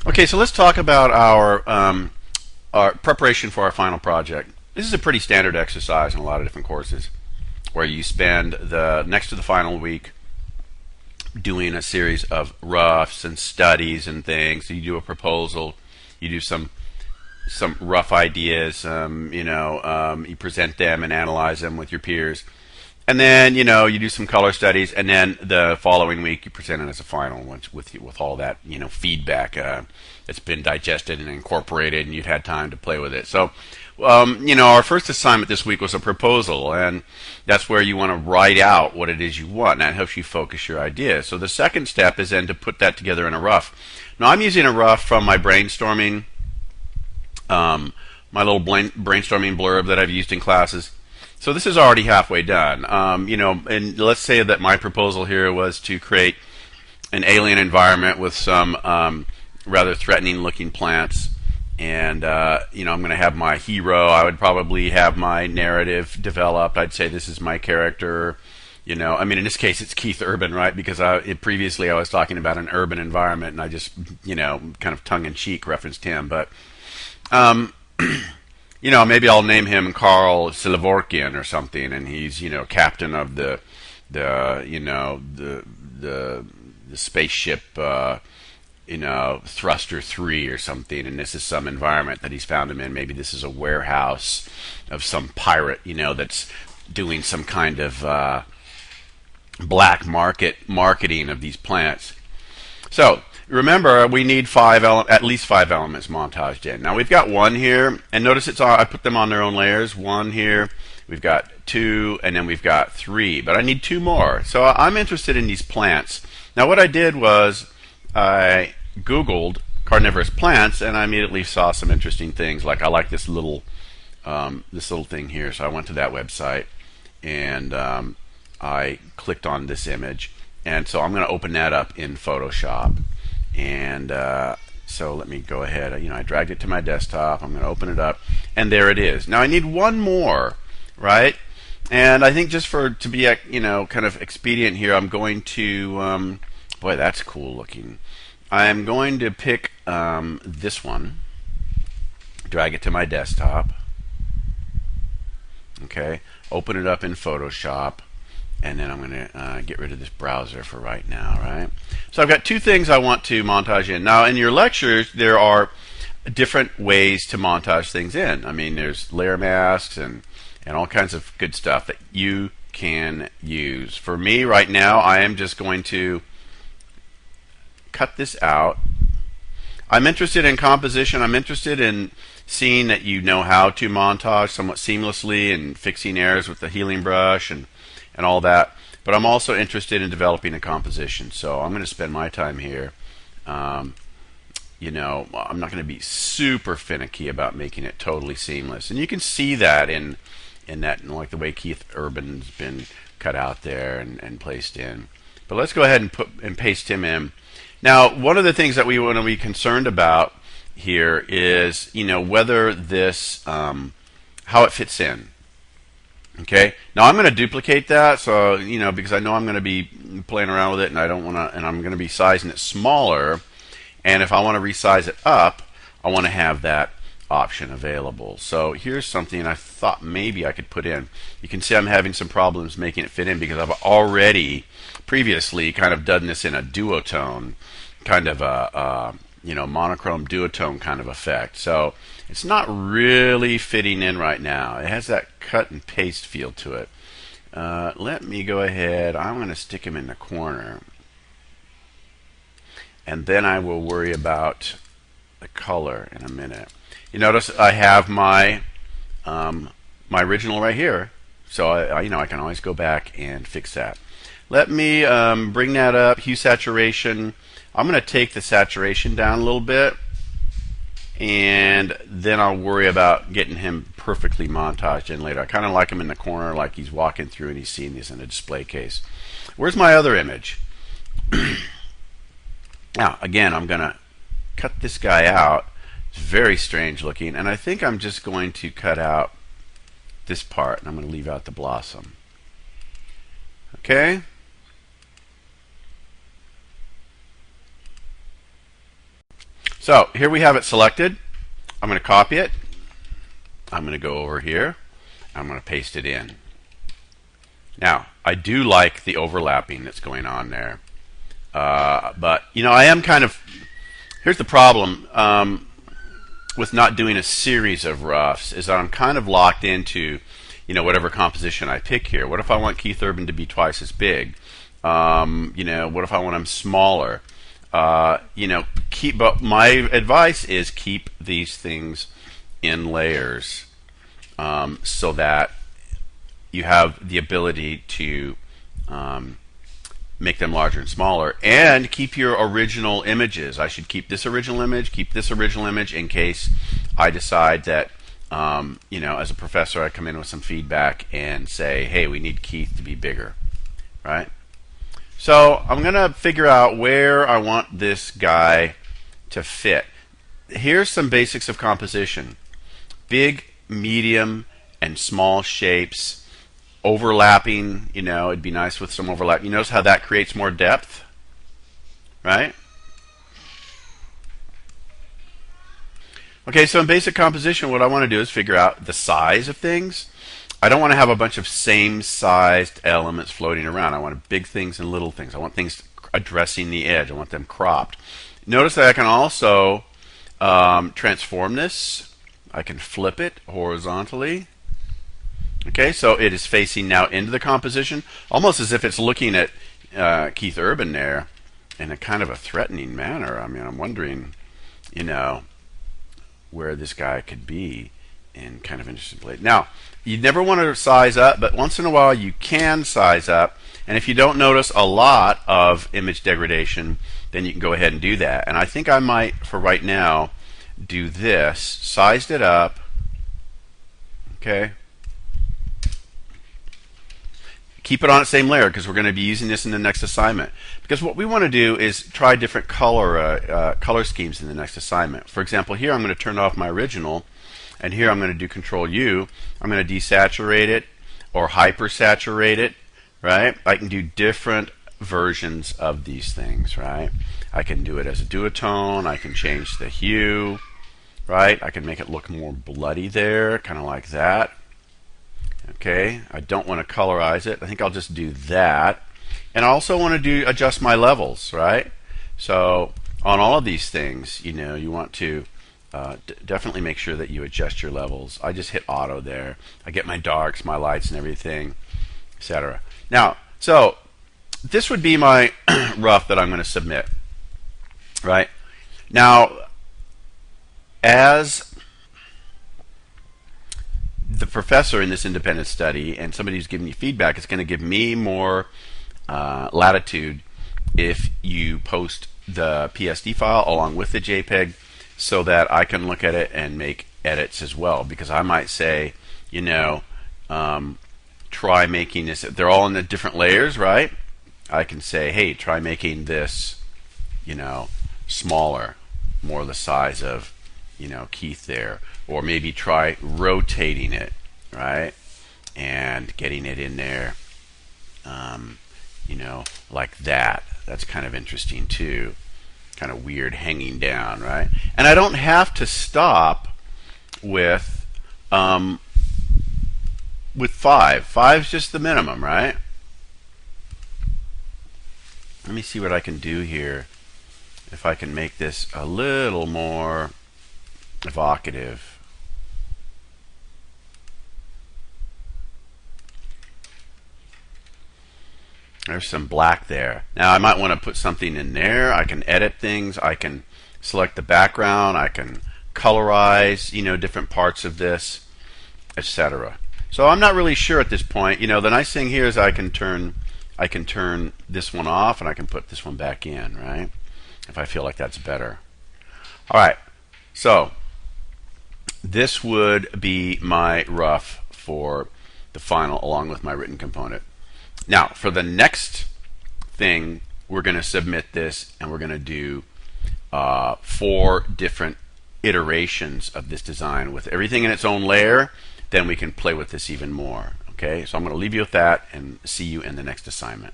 Okay, so let's talk about our preparation for our final project. This is a pretty standard exercise in a lot of different courses, where you spend the next to the final week doing a series of roughs and studies and things. So you do a proposal, you do some rough ideas, you present them and analyze them with your peers. And then you do some color studies, and then the following week you present it as a final with all that feedback that's been digested and incorporated, and you've had time to play with it. So, our first assignment this week was a proposal, and that's where you want to write out what it is you want, and that helps you focus your ideas. So the second step is then to put that together in a rough. Now I'm using a rough from my brainstorming, my little brainstorming blurb that I've used in classes. So this is already halfway done. And let's say that my proposal here was to create an alien environment with some rather threatening-looking plants. And I'm going to have my hero. I would probably have my narrative developed. I'd say this is my character. In this case, it's Keith Urban, right? Because previously I was talking about an urban environment, and I just, kind of tongue-in-cheek referenced him. But maybe I'll name him Carl Silavorkian or something, and he's, captain of the spaceship, Thruster 3 or something, and this is some environment that he's found him in. Maybe this is a warehouse of some pirate, that's doing some kind of black market marketing of these plants. So remember, we need at least five elements montaged in. Now we've got one here, and notice I put them on their own layers. One here, we've got two, and then we've got three. But I need two more. So I'm interested in these plants. Now what I did was I Googled carnivorous plants, and I immediately saw some interesting things. Like I like this little thing here, so I went to that website, and I clicked on this image, and so I'm going to open that up in Photoshop. And so let me go ahead. I dragged it to my desktop. I'm going to open it up, and there it is. Now I need one more, right? And I think just to be kind of expedient here, I'm going to boy, that's cool looking. I'm going to pick this one, drag it to my desktop. Okay, open it up in Photoshop. And then I'm going to get rid of this browser for right now, right? So I've got two things I want to montage in. Now, in your lectures, there are different ways to montage things in. There's layer masks and all kinds of good stuff that you can use. For me, right now, I am just going to cut this out. I'm interested in composition. I'm interested in seeing that you know how to montage somewhat seamlessly and fixing errors with the healing brush and all that, but I'm also interested in developing a composition. So I'm going to spend my time here. I'm not going to be super finicky about making it totally seamless, and you can see that in like the way Keith Urban's been cut out there and placed in. But let's go ahead and paste him in. Now, one of the things that we want to be concerned about here is whether this how it fits in. Okay. Now I'm going to duplicate that, so because I know I'm going to be playing around with it, and I don't want to, and I'm going to be sizing it smaller. And if I want to resize it up, I want to have that option available. So here's something I thought maybe I could put in. You can see I'm having some problems making it fit in because I've already previously kind of done this in a duotone, kind of a monochrome duotone kind of effect. So it's not really fitting in right now. It has that cut and paste feel to it. Let me go ahead. I'm going to stick him in the corner, and then I will worry about the color in a minute. You notice I have my my original right here, so I can always go back and fix that. Let me bring that up. Hue saturation. I'm going to take the saturation down a little bit, and then I'll worry about getting him perfectly montaged in later. I kind of like him in the corner, like he's walking through and he's seeing this in a display case. Where's my other image? Now, again, I'm going to cut this guy out. It's very strange looking, and I think I'm just going to cut out this part, and I'm going to leave out the blossom. Okay? So here we have it selected. I'm going to copy it. I'm going to go over here. I'm going to paste it in. Now, I do like the overlapping that's going on there. But, I am kind of... Here's the problem with not doing a series of roughs is that I'm kind of locked into, whatever composition I pick here. What if I want Keith Urban to be twice as big? What if I want him smaller? But my advice is keep these things in layers so that you have the ability to make them larger and smaller, and keep your original images. I should keep this original image, in case I decide that, as a professor, I come in with some feedback and say, hey, we need Keith to be bigger, right? So I'm going to figure out where I want this guy to fit. Here's some basics of composition. Big, medium, and small shapes. Overlapping, it'd be nice with some overlap. You notice how that creates more depth, right? Okay, so in basic composition, what I want to do is figure out the size of things. I don't want to have a bunch of same-sized elements floating around. I want big things and little things. I want things addressing the edge. I want them cropped. Notice that I can also transform this. I can flip it horizontally. Okay, so it is facing now into the composition, almost as if it's looking at Keith Urban there in a kind of a threatening manner. I mean, I'm wondering, where this guy could be in kind of interesting place. Now, you never want to size up, but once in a while you can size up. And if you don't notice a lot of image degradation, then you can go ahead and do that. And I think I might, for right now, do this. Sized it up. Okay. Keep it on its same layer because we're going to be using this in the next assignment. Because what we want to do is try different color schemes in the next assignment. For example, here I'm going to turn off my original, and here I'm going to do Control U. I'm going to desaturate it or hypersaturate it, right? I can do different versions of these things, right? I can do it as a duotone. I can change the hue, right? I can make it look more bloody there, kind of like that. Okay, I don't want to colorize it. I think I'll just do that. And I also want to adjust my levels, right? So on all of these things, you want to definitely make sure that you adjust your levels. I just hit auto there. I get my darks, my lights, and everything, etc. Now, so this would be my rough that I'm going to submit, right? Now, as the professor in this independent study and somebody who's giving you feedback, is going to give me more latitude if you post the PSD file along with the JPEG so that I can look at it and make edits as well. Because I might say, try making this, they're all in the different layers, right? I can say, hey, try making this, smaller, more the size of, Keith there. Or maybe try rotating it, right? And getting it in there, like that. That's kind of interesting too. Kind of weird hanging down, right? And I don't have to stop with 5. 5's just the minimum, right? Let me see what I can do here. If I can make this a little more evocative. There's some black there. Now I might want to put something in there. I can edit things. I can select the background. I can colorize, different parts of this, etc. So I'm not really sure at this point. The nice thing here is I can turn this one off and I can put this one back in, right? If I feel like that's better. All right. So this would be my rough for the final along with my written component. Now, for the next thing, we're going to submit this and we're going to do 4 different iterations of this design with everything in its own layer. Then we can play with this even more. Okay, so I'm going to leave you with that and see you in the next assignment.